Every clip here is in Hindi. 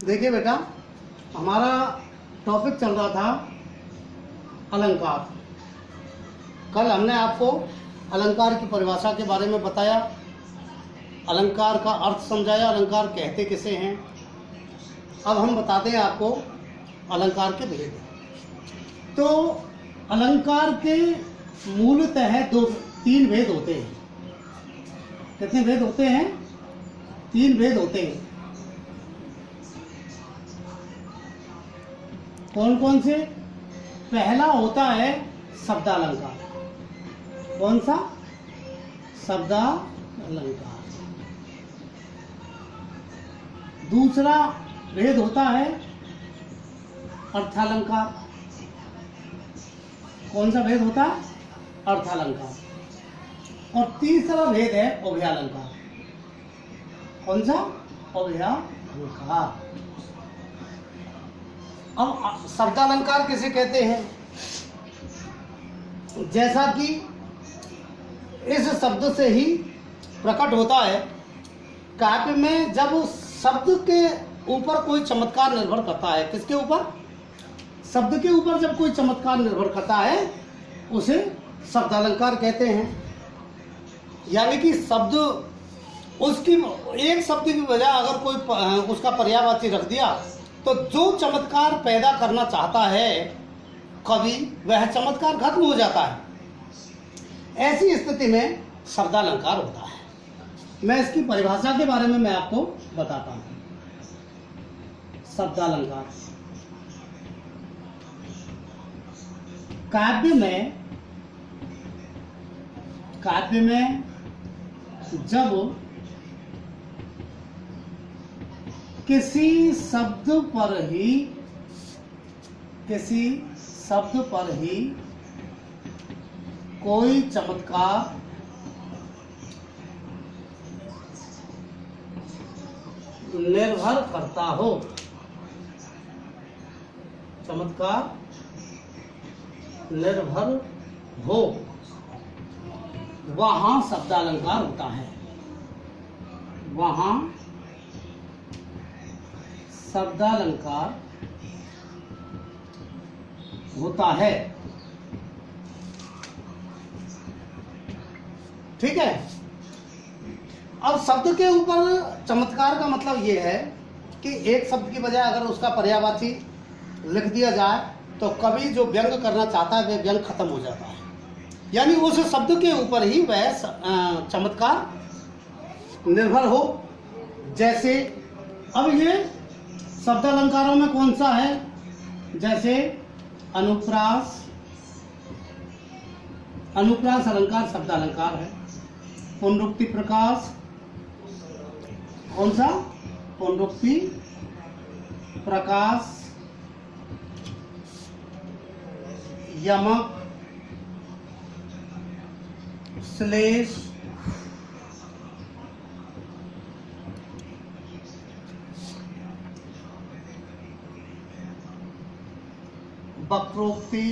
देखिए बेटा, हमारा टॉपिक चल रहा था अलंकार। कल हमने आपको अलंकार की परिभाषा के बारे में बताया, अलंकार का अर्थ समझाया, अलंकार कहते किसे हैं। अब हम बताते हैं आपको अलंकार के भेद। तो अलंकार के मूलतः तीन भेद होते हैं। कितने भेद होते हैं? तीन भेद होते हैं। कौन कौन से? पहला होता है शब्दालंकार। कौन सा? शब्दालंकार। दूसरा भेद होता है अर्थालंकार। कौन सा भेद होता है? अर्थालंकार। और तीसरा भेद है उभयालंकार। कौन सा? उभयालंकार। अब शब्दालंकार किसे कहते हैं? जैसा कि इस शब्द से ही प्रकट होता है, काव्य में जब शब्द के ऊपर कोई चमत्कार निर्भर करता है। किसके ऊपर? शब्द के ऊपर जब कोई चमत्कार निर्भर करता है उसे शब्दालंकार कहते हैं। यानी कि शब्द उसकी एक शब्द की बजाय अगर कोई उसका पर्यायवाची रख दिया तो जो चमत्कार पैदा करना चाहता है कवि, वह चमत्कार खत्म हो जाता है। ऐसी स्थिति में शब्दालंकार होता है। मैं इसकी परिभाषा के बारे में मैं आपको बताता हूँ। शब्दालंकार काव्य में जब किसी शब्द पर ही कोई चमत्कार निर्भर करता हो, चमत्कार निर्भर हो, वहां शब्दालंकार होता है। वहां शब्दालंकार होता है। ठीक है। अब शब्द के ऊपर चमत्कार का मतलब ये है कि एक शब्द की बजाय अगर उसका पर्यायवाची लिख दिया जाए तो कवि जो व्यंग करना चाहता है वह व्यंग खत्म हो जाता है। यानी उस शब्द के ऊपर ही वह चमत्कार निर्भर हो। जैसे अब ये शब्दालंकारों में कौन सा है? जैसे अनुप्रास अलंकार शब्दालंकार है। पुनरुक्ति प्रकाश, कौन सा? पुनरुक्ति प्रकाश। यमक, श्लेष, वक्रोक्ति,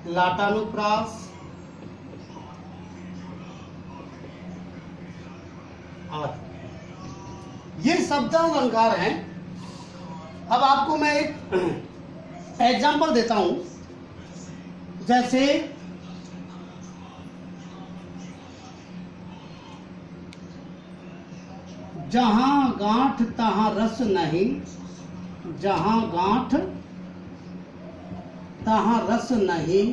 लाटानुप्रास आदि। ये शब्दालंकार हैं। अब आपको मैं एक एग्जाम्पल देता हूं। जैसे जहां गांठ तहां रस नहीं, जहां गांठ तहां रस नहीं,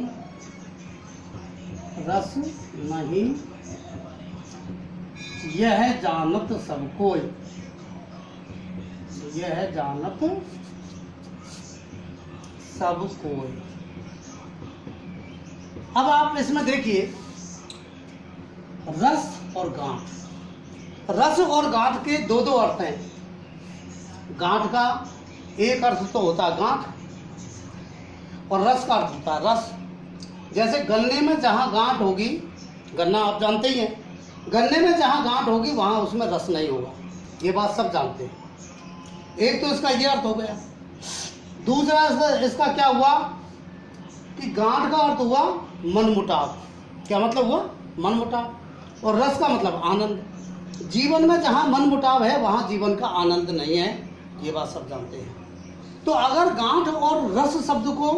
यह जानत सब कोई, यह जानत सब कोई। अब आप इसमें देखिए रस और गांठ। रस और गांठ के दो अर्थ हैं। गांठ का एक अर्थ तो होता है गांठ, और रस का अर्थ होता है रस। जैसे गन्ने में जहां गांठ होगी, गन्ना आप जानते ही हैं, गन्ने में जहां गांठ होगी वहां उसमें रस नहीं होगा। ये बात सब जानते हैं। एक तो इसका ये अर्थ हो गया। दूसरा इसका क्या हुआ कि गांठ का अर्थ हुआ मनमुटाव। क्या मतलब हुआ? मनमुटाव। और रस का मतलब आनंद। जीवन में जहाँ मनमुटाव है वहाँ जीवन का आनंद नहीं है, ये बात सब जानते हैं। तो अगर गांठ और रस शब्द को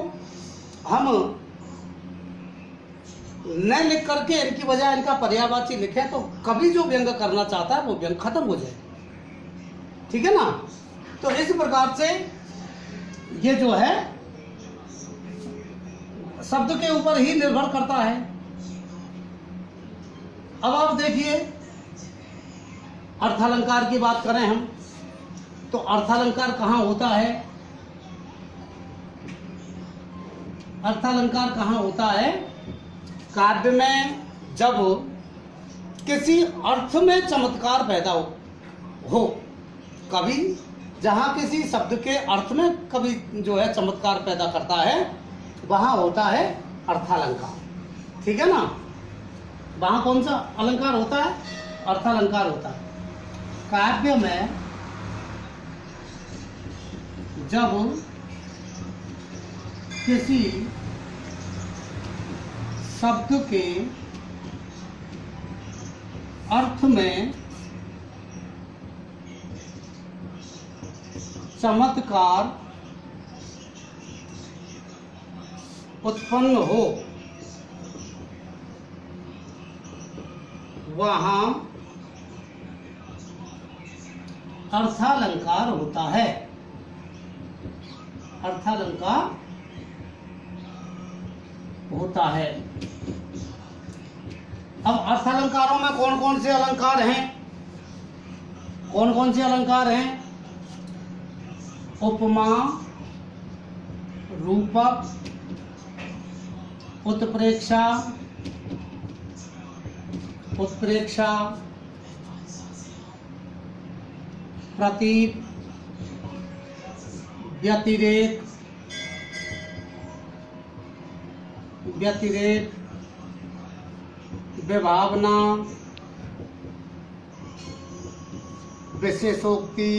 हम न लिख करके इनकी बजाय इनका पर्यायवाची लिखें तो कभी जो व्यंग करना चाहता है वो व्यंग खत्म हो जाए, ठीक है ना। तो इस प्रकार से ये जो है शब्द के ऊपर ही निर्भर करता है। अब आप देखिए अर्थालंकार की बात करें हम तो अर्थालंकार कहाँ होता है? अर्थालंकार कहाँ होता है? काव्य में जब किसी अर्थ में चमत्कार पैदा हो कभी, जहाँ किसी शब्द के अर्थ में कभी जो है चमत्कार पैदा करता है वहाँ होता है अर्थालंकार, ठीक है ना। वहाँ कौन सा अलंकार होता है? अर्थालंकार होता है। काव्य में जब किसी शब्द के अर्थ में चमत्कार उत्पन्न हो वहाँ अर्थालंकार होता है। अर्थालंकार होता है। अब अर्थालंकारों में कौन कौन से अलंकार हैं? कौन कौन से अलंकार हैं? उपमा, रूपक, उत्प्रेक्षा, उत्प्रेक्षा, प्रतीक, व्यतिरेक, व्यतिरेक, विभावना, विशेषोक्ति,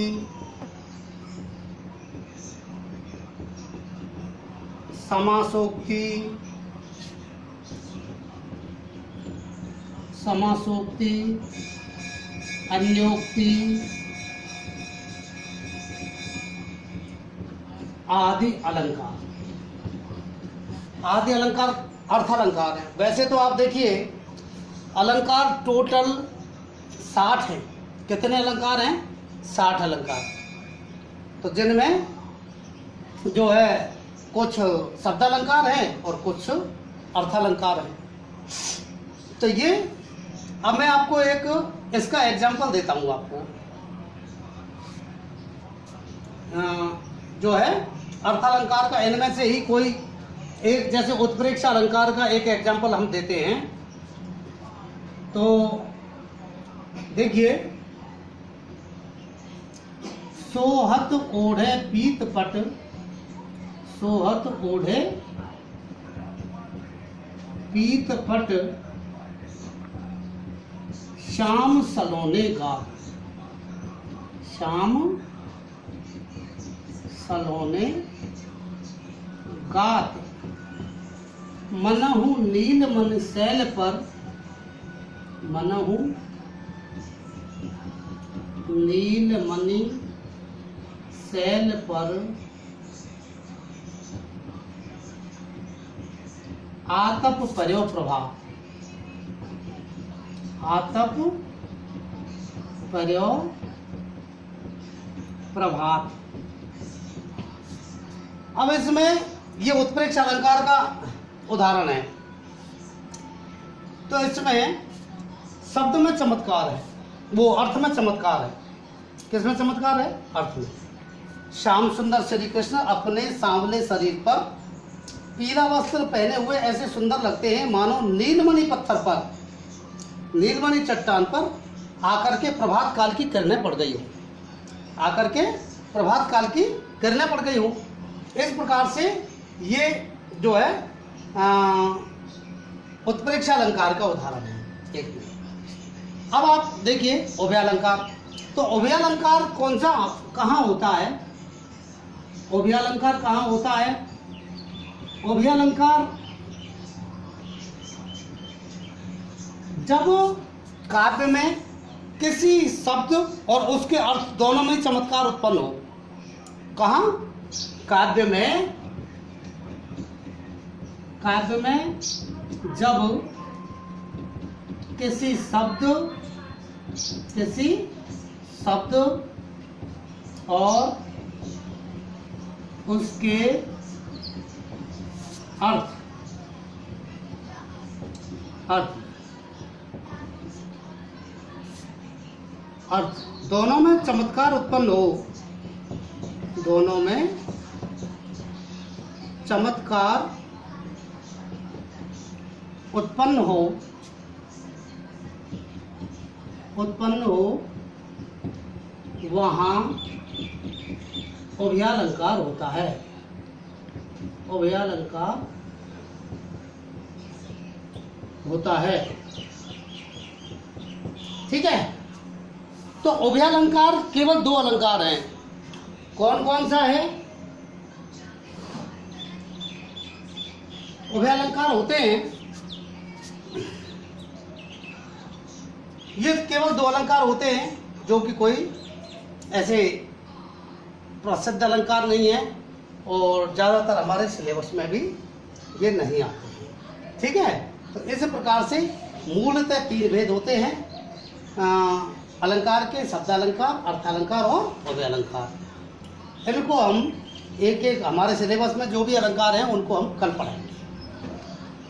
समासोक्ति, समासोक्ति, अन्योक्ति आदि अलंकार। आदि अलंकार अर्थालंकार है। वैसे तो आप देखिए अलंकार टोटल 60 हैं। कितने अलंकार हैं? 60 अलंकार। तो जिनमें जो है कुछ शब्दालंकार हैं और कुछ अर्थालंकार हैं। तो ये अब मैं आपको एक इसका एग्जाम्पल देता हूँ आपको। जो है अर्थालंकार का इनमें से ही कोई एक, जैसे उत्प्रेक्षा अलंकार का एक एग्जाम्पल हम देते हैं। तो देखिए, सोहत ओढ़े पीत पट, सोहत ओढ़े पीत पट, श्याम सलोने गात, श्याम सलोने गात, मनहु नील मन शैल पर, मनहु नील मणि शैल पर, आतप पर्यो प्रभाव, आतप पर्यो प्रभात। अब इसमें ये उत्प्रेक्षा अलंकार का उदाहरण है। तो इसमें शब्द में चमत्कार है, वो अर्थ में चमत्कार है। किसमें चमत्कार है? अर्थ में। श्याम सुंदर श्री कृष्ण अपने सांवले शरीर पर पीला वस्त्र पहने हुए ऐसे सुंदर लगते हैं मानो नीलमणि पत्थर पर, नीलमणि चट्टान पर आकर के प्रभात काल की किरणें पड़ गई हो, आकर के प्रभात काल की किरणें पड़ गई हो। इस प्रकार से ये जो है उत्प्रेक्षा अलंकार का उदाहरण है। एक मिनट, अब आप देखिए उभयालंकार। तो उभयालंकार कौन सा कहाँ होता है? उभयालंकार कहाँ होता है? उभयालंकार जब काव्य में किसी शब्द और उसके अर्थ दोनों में चमत्कार उत्पन्न हो। कहाँ? काव्य में जब किसी शब्द और उसके अर्थ दोनों में चमत्कार उत्पन्न हो, दोनों में चमत्कार उत्पन्न हो वहाँ उभयालंकार होता है। उभयालंकार होता है। ठीक है। तो उभयालंकार केवल दो अलंकार हैं। कौन कौन सा है? उभयालंकार होते हैं, ये केवल दो अलंकार होते हैं जो कि कोई ऐसे प्रसिद्ध अलंकार नहीं है और ज़्यादातर हमारे सिलेबस में भी ये नहीं आते हैं। ठीक है। तो इस प्रकार से मूलतः तीन भेद होते हैं अलंकार के: शब्दालंकार, अर्थालंकार और उभयालंकार। इनको हम एक एक हमारे सिलेबस में जो भी अलंकार हैं उनको हम कल पढ़ेंगे।